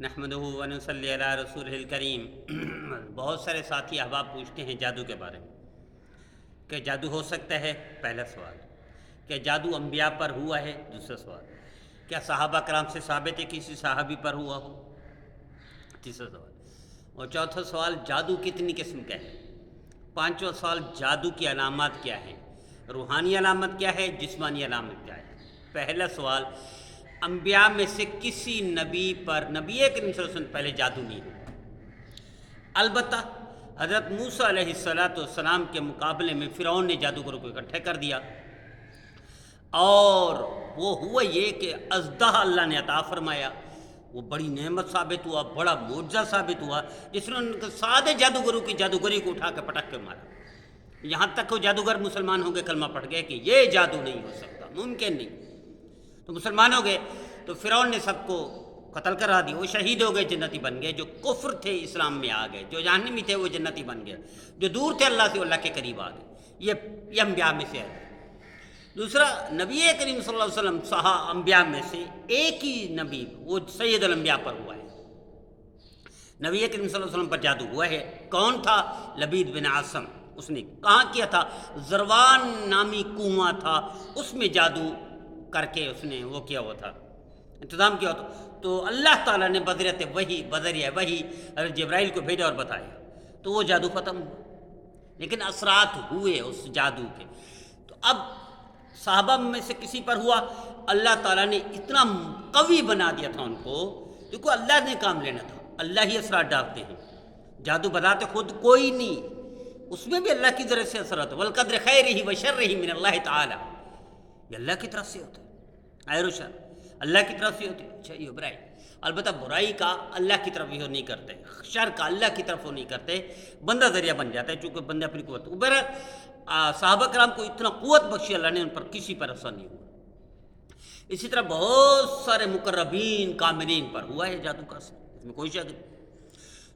نحمدہ و نصلی علی رسولہ الکریم۔ بہت سارے ساتھی احباب پوچھتے ہیں جادو کے بارے میں کہ جادو ہو سکتا ہے، پہلا سوال۔ کیا جادو انبیاء پر ہوا ہے، دوسرا سوال۔ کیا صحابہ کرام سے ثابت ہے کسی صحابی پر ہوا ہو، تیسرا سوال۔ اور چوتھا سوال، جادو کتنی قسم کا ہے؟ پانچواں سوال، جادو کی علامات کیا ہیں؟ روحانی علامت کیا ہے، جسمانی علامت کیا ہے؟ پہلا سوال، انبیاء میں سے کسی نبی پر، نبی کریم صلی اللہ علیہ وسلم پہلے جادو نہیں ہوا۔ البتہ حضرت موسیٰ علیہ السلام کے مقابلے میں فرعون نے جادوگروں کو اکٹھے کر دیا، اور وہ ہوا یہ کہ اژدہا اللہ نے عطا فرمایا۔ وہ بڑی نعمت ثابت ہوا، بڑا معجزہ ثابت ہوا، جس نے ان کے سادے جادوگروں کی جادوگری کو اٹھا کے پٹک کے مارا۔ یہاں تک وہ جادوگر مسلمان ہو گئے، کلمہ پڑھ گئے کہ یہ جادو نہیں ہو سکتا، ممکن نہیں۔ تو مسلمان ہو گئے، تو فرعون نے سب کو قتل کرا دی، وہ شہید ہو گئے، جنتی بن گئے۔ جو کفر تھے اسلام میں آ گئے، جو جہنمی تھے وہ جنتی بن گئے، جو دور تھے اللہ سے وہ اللہ کے قریب آ گئے۔ یہ انبیاء میں سے ہے۔ دوسرا، نبی کریم صلی اللہ علیہ وسلم انبیاء میں سے ایک ہی نبی، وہ سید الانبیاء پر ہوا ہے۔ نبی کریم صلی اللہ علیہ وسلم پر جادو ہوا ہے۔ کون تھا؟ لبید بن عاصم۔ اس نے کہاں کیا تھا؟ زروان نامی کنواں تھا، اس میں جادو کر کے اس نے وہ کیا ہوا تھا، انتظام کیا ہوتا۔ تو اللہ تعالیٰ نے بذریعہ وحی حضرت جبرائیل کو بھیجا اور بتایا، تو وہ جادو ختم ہوا۔ لیکن اثرات ہوئے اس جادو کے۔ تو اب صحابہ میں سے کسی پر ہوا، اللہ تعالیٰ نے اتنا قوی بنا دیا تھا ان کو، دیکھو اللہ نے کام لینا تھا، اللہ ہی اثرات ڈالتے ہیں، جادو بتاتے خود کوئی نہیں، اس میں بھی اللہ کی طرف سے اثرات ہے۔ وَالْقَدْرِ خَيْرِهِ وَشَرِّهِ مِنَ اللَّهِ تَعَالَى، یہ اللہ کی طرف سے ہوتا ہے، خیر و شر اللہ کی طرف سے ہوتی ہے۔ اچھا، یہ برائی، البتہ برائی کا اللہ کی طرف وہ نہیں کرتے، شر کا اللہ کی طرف وہ نہیں کرتے، بندہ ذریعہ بن جاتا ہے، چونکہ بندہ اپنی قوت۔ صحابہ کرام کو اتنا قوت بخشی اللہ نے، ان پر کسی پر اثر نہیں ہوا۔ اسی طرح بہت سارے مقربین کاملین پر ہوا ہے جادو کا اثر، اس میں کوئی شک نہیں۔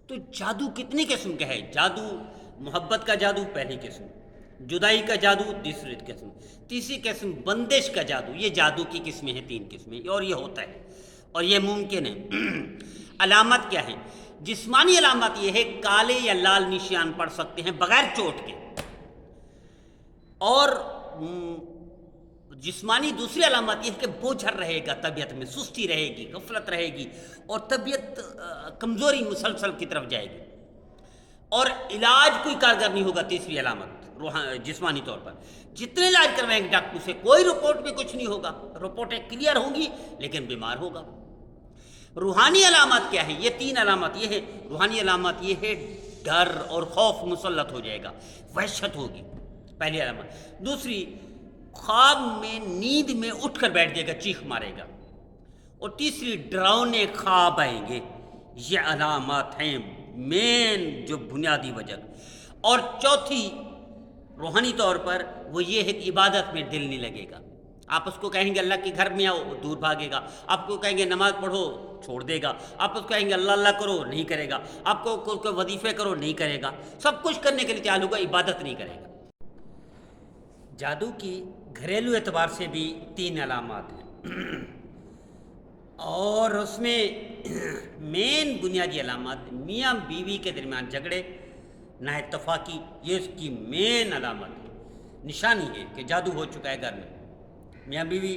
تو جادو کتنی قسم کا ہے؟ جادو محبت کا جادو پہلی قسم، جدائی کا جادو دوسری قسم، تیسری قسم بندش کا جادو۔ یہ جادو کی قسمیں ہیں، تین قسمیں، اور یہ ہوتا ہے اور یہ ممکن ہے۔ علامت کیا ہے؟ جسمانی علامت یہ ہے، کالے یا لال نشان پڑ سکتے ہیں بغیر چوٹ کے، اور جسمانی دوسری علامت یہ ہے کہ بوجھل رہے گا، طبیعت میں سستی رہے گی، غفلت رہے گی، اور طبیعت کمزوری مسلسل کی طرف جائے گی، اور علاج کوئی کارگر نہیں ہوگا۔ تیسری علامت جسمانی طور پر جتنے علاج کروائیں گے ڈاکٹر سے، کوئی رپورٹ میں کچھ نہیں ہوگا، رپورٹیں کلیئر ہوں گی لیکن بیمار ہوگا۔ روحانی علامات کیا ہے؟ یہ تین علامات یہ ہے۔ روحانی علامات یہ ہے، ڈر اور خوف مسلط ہو جائے گا، وحشت ہوگی، پہلی علامت۔ دوسری، خواب میں نیند میں اٹھ کر بیٹھ جائے گا، چیخ مارے گا۔ اور تیسری، ڈراؤنے خواب آئیں گے۔ یہ علامات ہیں مین، جو بنیادی وجہ۔ اور چوتھی روحانی طور پر وہ یہ ہے کہ عبادت میں دل نہیں لگے گا۔ آپ اس کو کہیں گے اللہ کے گھر میں آؤ، وہ دور بھاگے گا۔ آپ کو کہیں گے نماز پڑھو، چھوڑ دے گا۔ آپ اس کو کہیں گے اللہ اللہ کرو، نہیں کرے گا۔ آپ کو کوئی وظیفے کرو، نہیں کرے گا۔ سب کچھ کرنے کے لیے تیار ہوگا، عبادت نہیں کرے گا۔ جادو کی گھریلو اعتبار سے بھی تین علامات ہیں، اور اس میں مین بنیادی علامات میاں بیوی کے درمیان جھگڑے، نا اتفاقی، یہ اس کی مین علامت ہے، نشانی ہے کہ جادو ہو چکا ہے گھر میں۔ میاں بیوی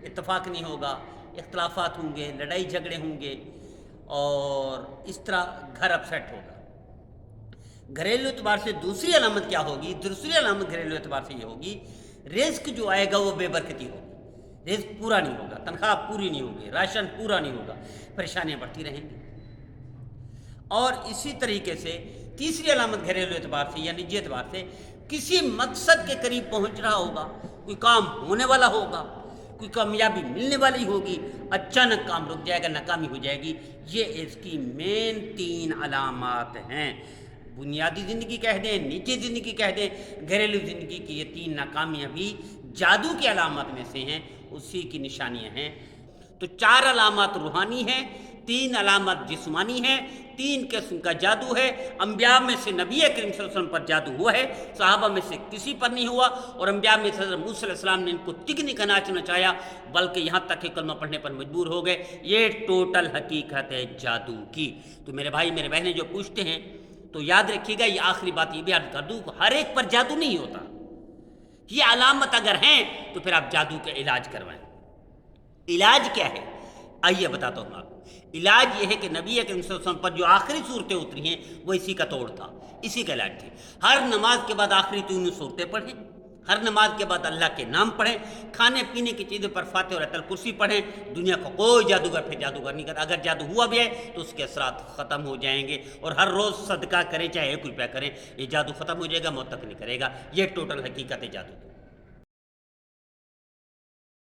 اتفاق نہیں ہوگا، اختلافات ہوں گے، لڑائی جھگڑے ہوں گے، اور اس طرح گھر اپسیٹ ہوگا۔ گھریلو اعتبار سے دوسری علامت کیا ہوگی؟ دوسری علامت گھریلو اعتبار سے یہ ہوگی، رزق جو آئے گا وہ بے برکتی ہوگی، رزق پورا نہیں ہوگا، تنخواہ پوری نہیں ہوگی، راشن پورا نہیں ہوگا، پریشانیاں بڑھتی رہیں گی۔ اور اسی طریقے سے تیسری علامت گھریلو اعتبار سے یا نجی اعتبار سے، کسی مقصد کے قریب پہنچ رہا ہوگا، کوئی کام ہونے والا ہوگا، کوئی کامیابی ملنے والی ہوگی، اچانک کام رک جائے گا، ناکامی ہو جائے گی۔ یہ اس کی مین تین علامات ہیں۔ بنیادی زندگی کہہ دیں، نجی زندگی کہہ دیں، گھریلو زندگی کی یہ تین ناکامیاں بھی جادو کی علامات میں سے ہیں، اسی کی نشانیاں ہیں۔ تو چار علامات روحانی ہیں، 3 علامت جسمانی ہیں، 3 قسم کا جادو ہے۔ انبیاء میں سے نبی کریم صلی اللہ علیہ وسلم پر جادو ہوا ہے، صحابہ میں سے کسی پر نہیں ہوا، اور انبیاء میں سے حضرت موسیٰ علیہ السلام نے ان کو تگنی کا ناچ نچایا، بلکہ یہاں تک کہ کلمہ پڑھنے پر مجبور ہو گئے۔ یہ ٹوٹل حقیقت ہے جادو کی۔ تو میرے بھائی میرے بہنیں جو پوچھتے ہیں تو یاد رکھیے گا، یہ آخری بات یہ بھی عرض کر دوں، ہر ایک پر جادو نہیں ہوتا۔ یہ علامت اگر ہیں تو پھر آپ جادو کا علاج کروائیں۔ علاج کیا ہے؟ آئیے بتاتا ہوں آپ کو۔ علاج یہ ہے کہ نبی کریم صلی اللہ علیہ وسلم پر جو آخری صورتیں اتری ہیں وہ اسی کا توڑ تھا، اسی کا علاج تھی۔ ہر نماز کے بعد آخری 3 صورتیں پڑھیں، ہر نماز کے بعد اللہ کے نام پڑھیں، کھانے پینے کی چیزوں پر فاتحہ اور آیت الکرسی پڑھیں۔ دنیا کا کوئی جادوگر پھر جادوگر نہیں کرتا، اگر جادو ہوا بھی ہے تو اس کے اثرات ختم ہو جائیں گے، اور ہر روز صدقہ کریں، چاہے 1 روپیہ کریں، یہ جادو ختم ہو جائے گا، موت تک نہیں کرے گا۔ یہ ٹوٹل حقیقت ہے جادو کی۔